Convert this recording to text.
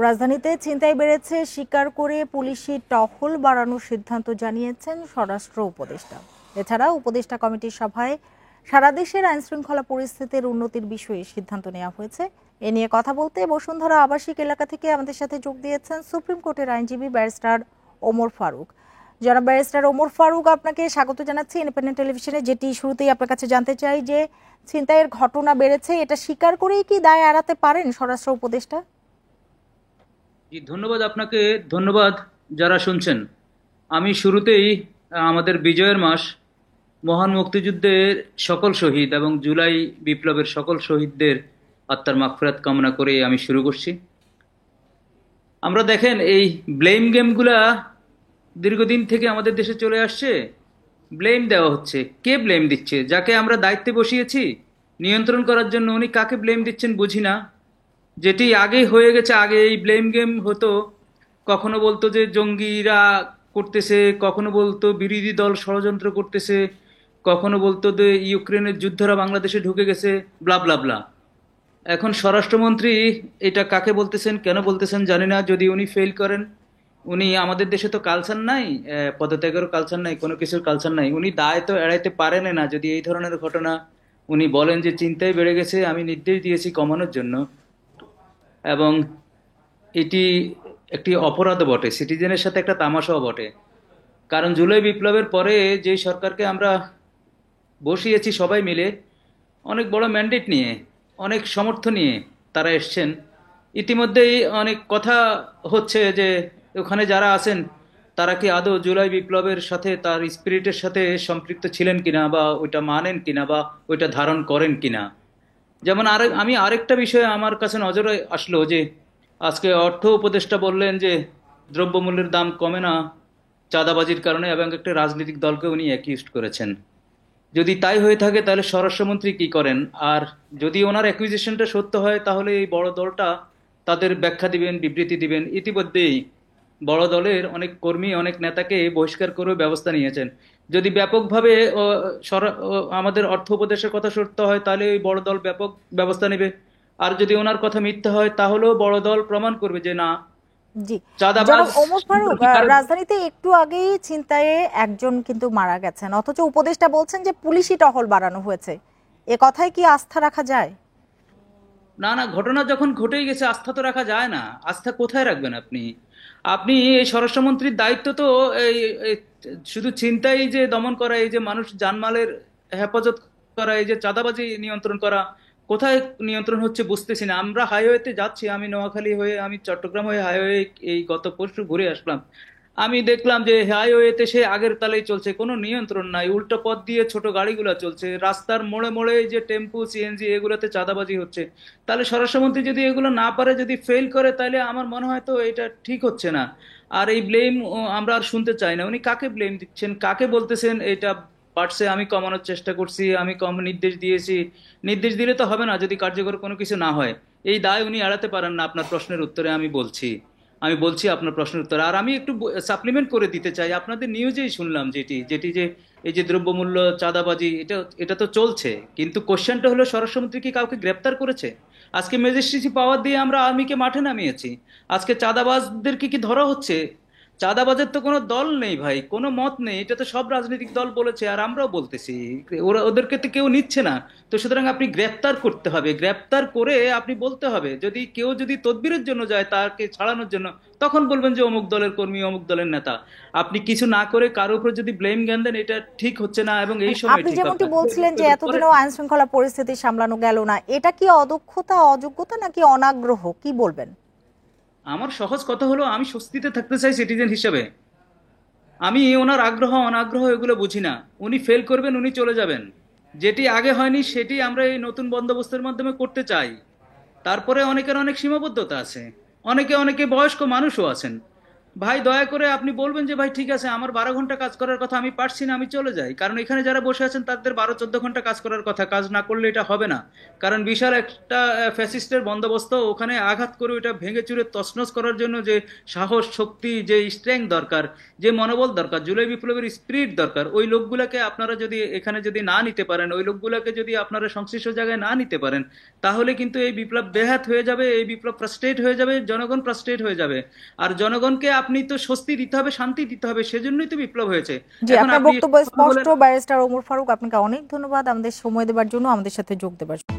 রাজধানীতে ছিনতাই বেড়েছে স্বীকার করে পুলিশি টহল বাড়ানোর সিদ্ধান্ত জানিয়েছেন স্বরাষ্ট্র উপদেষ্টা। এছাড়া উপদেষ্টা কমিটির সভায় সারা দেশের আইনশৃঙ্খলা পরিস্থিতির উন্নতির বিষয়ে সিদ্ধান্ত নেওয়া হয়েছে। এ নিয়ে কথা বলতে বসুন্ধরা আবাসিক এলাকা থেকে আমাদের সাথে যোগ দিয়েছেন সুপ্রিম কোর্টের আইনজীবী ব্যারিস্টার ওমর ফারুক। জনাব ব্যারিস্টার ওমর ফারুক, আপনাকে স্বাগত জানাচ্ছি ইন্ডিপেন্ডেন্ট টেলিভিশনে। যেটি শুরুতেই আপনার কাছে জানতে চাই যে ছিনতাইয়ের ঘটনা বেড়েছে, এটা স্বীকার করেই কি দায় এড়াতে পারেন স্বরাষ্ট্র উপদেষ্টা? জি, ধন্যবাদ আপনাকে। ধন্যবাদ যারা শুনছেন। আমি শুরুতেই আমাদের বিজয়ের মাস, মহান মুক্তিযুদ্ধের সকল শহীদ এবং জুলাই বিপ্লবের সকল শহীদদের আত্মার মাগফিরাত কামনা করে আমি শুরু করছি। আমরা দেখেন এই ব্লেম গেমগুলা দীর্ঘদিন থেকে আমাদের দেশে চলে আসছে। ব্লেম দেওয়া হচ্ছে। কে ব্লেম দিচ্ছে? যাকে আমরা দায়িত্বে বসিয়েছি নিয়ন্ত্রণ করার জন্য, উনি কাকে ব্লেম দিচ্ছেন বুঝি না। যেটি আগে হয়ে গেছে, আগে এই ব্লেম গেম হতো। কখনো বলতো যে জঙ্গিরা করতেছে, কখনো বলতো বিরোধী দল ষড়যন্ত্র করতেছে, কখনো বলতো যে ইউক্রেনের যুদ্ধরা বাংলাদেশে ঢুকে গেছে, ব্লা ব্লা ব্লা। এখন স্বরাষ্ট্রমন্ত্রী এটা কাকে বলতেছেন, কেন বলতেছেন জানি না। যদি উনি ফেল করেন, উনি, আমাদের দেশে তো কালচার নাই, পদত্যাগেরও কালচার নাই, কোনো কিছুর কালচার নাই, উনি দায় তো এড়াইতে পারেন না। যদি এই ধরনের ঘটনা উনি বলেন যে চিন্তায় বেড়ে গেছে, আমি নির্দেশ দিয়েছি কমানোর জন্য, এবং এটি একটি অপরাধ বটে, সিটিজেনের সাথে একটা তামাশাও বটে। কারণ জুলাই বিপ্লবের পরে যে সরকারকে আমরা বসিয়েছি সবাই মিলে, অনেক বড় ম্যান্ডেট নিয়ে, অনেক সমর্থন নিয়ে তারা এসছেন। ইতিমধ্যেই অনেক কথা হচ্ছে যে ওখানে যারা আছেন তারা কি আদৌ জুলাই বিপ্লবের সাথে, তার স্পিরিটের সাথে সম্পৃক্ত ছিলেন কিনা, বা ওইটা মানেন কিনা, বা ওইটা ধারণ করেন কিনা। যেমন আমি আরেকটা বিষয়ে আমার কাছে নজরে আসলো যে আজকে অর্থ উপদেষ্টা বললেন যে দ্রব্যমূল্যের দাম কমে না চাঁদাবাজির কারণে, এবং একটা রাজনৈতিক দলকে উনি অ্যাকিউজড করেছেন। যদি তাই হয়ে থাকে তাহলে স্বরাষ্ট্রমন্ত্রী কি করেন? আর যদি ওনার অ্যাকুইজিশনটা সত্য হয় তাহলে এই বড় দলটা তাদের ব্যাখ্যা দিবেন, বিবৃতি দিবেন। ইতিমধ্যেই বড় দলের অনেক কর্মী, অনেক নেতাকে বহিষ্কার করেও ব্যবস্থা নিয়েছেন। যদি ব্যাপকভাবে আমাদের অর্থ উপদেশের কথা সত্য হয় তাহলে ওই বড় দল ব্যাপক ব্যবস্থা নেবে। আর যদি ওনার কথা মিথ্যা হয় তাহলেও বড় দল প্রমাণ করবে যে না, জি, চাঁদাবাজ জনাব ওমর ফারুক, সম্পর্কে কারো। রাজধানীতে একটু আগেই ছিনতাইয়ে একজন কিন্তু মারা গেছেন, অথচ উপদেষ্টা বলছেন যে পুলিশি টহল বাড়ানো হয়েছে। এ কথায় কি আস্থা রাখা যায়? না না, ঘটনা যখন ঘটেই গেছে আস্থা তো রাখা যায় না। আস্থা কোথায় রাখবেন আপনি? আপনি এই স্বরাষ্ট্রমন্ত্রীর দায়িত্ব তো এই এই শুধু ছিনতাই যে দমন করা, এই যে মানুষ জানমালের হেফাজত করা, এই যে চাঁদাবাজি নিয়ন্ত্রণ করা, কোথায় নিয়ন্ত্রণ হচ্ছে বুঝতেছি না। আমরা হাইওয়েতে যাচ্ছি, আমি নোয়াখালী হয়ে, আমি চট্টগ্রাম হয়ে হাইওয়ে এই গত পরশু ঘুরে আসলাম। আমি দেখলাম যে হাইওয়েতে সে আগের তালেই চলছে, কোনো নিয়ন্ত্রণ নাই। উল্টো পথ দিয়ে ছোট গাড়িগুলো চলছে, রাস্তার মোড়ে মোড়ে এই যে টেম্পু, সিএনজি, এগুলোতে চাঁদাবাজি হচ্ছে। তাহলে স্বরাষ্ট্রমন্ত্রী যদি এগুলো না পারে, যদি ফেল করে, তাহলে আমার মনে হয় তো এটা ঠিক হচ্ছে না। আর এই ব্লেম আমরা আর শুনতে চাই না। উনি কাকে ব্লেম দিচ্ছেন, কাকে বলতেছেন এটা পারছে, আমি কমানোর চেষ্টা করছি, আমি কম নির্দেশ দিয়েছি। নির্দেশ দিলে তো হবে না যদি কার্যকর কোনো কিছু না হয়। এই দায় উনি এড়াতে পারেন না। আপনার প্রশ্নের উত্তরে আমি বলছি আপনার প্রশ্নের উত্তর। আর আমি একটু সাপ্লিমেন্ট করে দিতে চাই। আপনাদের নিউজেই শুনলাম যেটি যেটি যে এই যে দ্রব্যমূল্য, চাঁদাবাজি, এটা এটা তো চলছে, কিন্তু কোশ্চেনটা হলো স্বরাষ্ট্রমন্ত্রী কি কাউকে গ্রেপ্তার করেছে? আজকে ম্যাজিস্ট্রেসি পাওয়ার দিয়ে আমরা আর্মিকে মাঠে নামিয়েছি। আজকে চাঁদাবাজদেরকে কি ধরা হচ্ছে? চাঁদাবাজের তো কোনো দল নেই ভাই, কোনো মত নেই। এটা তো সব রাজনৈতিক দল বলেছে, আর আমরাও বলতেছি। ওরা, ওদেরকে তো কেউ নিচ্ছে না। তো সুতরাং আপনি গ্রেপ্তার করতে হবে, গ্রেপ্তার করে আপনি বলতে হবে। যদি কেউ যদি তদবিরের জন্য যায়, তাকে ছাড়ানোর জন্য, তখন বলবেন যে অমুক দলের কর্মী, অমুক দলের নেতা। আপনি কিছু না করে কারোর উপর যদি ব্লেম জ্ঞান দেন, এটা ঠিক হচ্ছে না, এবং এই সময় আপনি ঠিক হবে যেমনটি না। বলছিলেন যে এতদিনও আইন শৃঙ্খলা পরিস্থিতি সামলানো গেল না, এটা কি অদক্ষতা, অযোগ্যতা, নাকি অনাগ্রহ, কি বলবেন? আমার সহজ কথা হলো, আমি স্বস্তিতে থাকতে চাই সিটিজেন হিসেবে। আমি ওনার আগ্রহ অনাগ্রহ এগুলো বুঝি না। উনি ফেল করবেন, উনি চলে যাবেন। যেটি আগে হয়নি সেটি আমরা এই নতুন বন্দোবস্তের মাধ্যমে করতে চাই। তারপরে অনেকের অনেক সীমাবদ্ধতা আছে, অনেকে অনেকে বয়স্ক মানুষও আছেন। ভাই দয়া করে আপনি বলবেন যে ভাই ঠিক আছে, আমার 12 ঘন্টা কাজ করার কথা, আমি পারছি না, আমি চলে যাই। কারণ এখানে যারা বসে আছেন তাদের 12-14 ঘন্টা কাজ করার কথা, কাজ না করলে এটা হবে না। কারণ বিশাল একটা ফ্যাসিস্টের বন্দোবস্ত, ওখানে আঘাত করে ওটা ভেঙে চুরে তছনছ করার জন্য যে সাহস, শক্তি, যে স্ট্রেংথ দরকার, যে মনোবল দরকার, জুলাই বিপ্লবের স্পিরিট দরকার, ওই লোকগুলাকে আপনারা যদি এখানে যদি না নিতে পারেন, ওই লোকগুলাকে যদি আপনারা সংশ্লিষ্ট জায়গায় না নিতে পারেন, তাহলে কিন্তু এই বিপ্লব বেহাত হয়ে যাবে, এই বিপ্লব ফ্রাস্ট্রেট হয়ে যাবে, জনগণ ফ্রাস্ট্রেট হয়ে যাবে। আর জনগণকে আপনি তো স্বস্তি দিতে হবে, শান্তি দিতে হবে, সেজন্যই তো বিপ্লব হয়েছে। জি, এখন আপনার আপনি বক্তব্য এসব কথা বলে স্পষ্ট। ব্যারিস্টার ওমর ফারুক, আপনাকে অনেক ধন্যবাদ আমাদের সময় দেওয়ার জন্য, আমাদের সাথে যোগ দেওয়ার জন্য।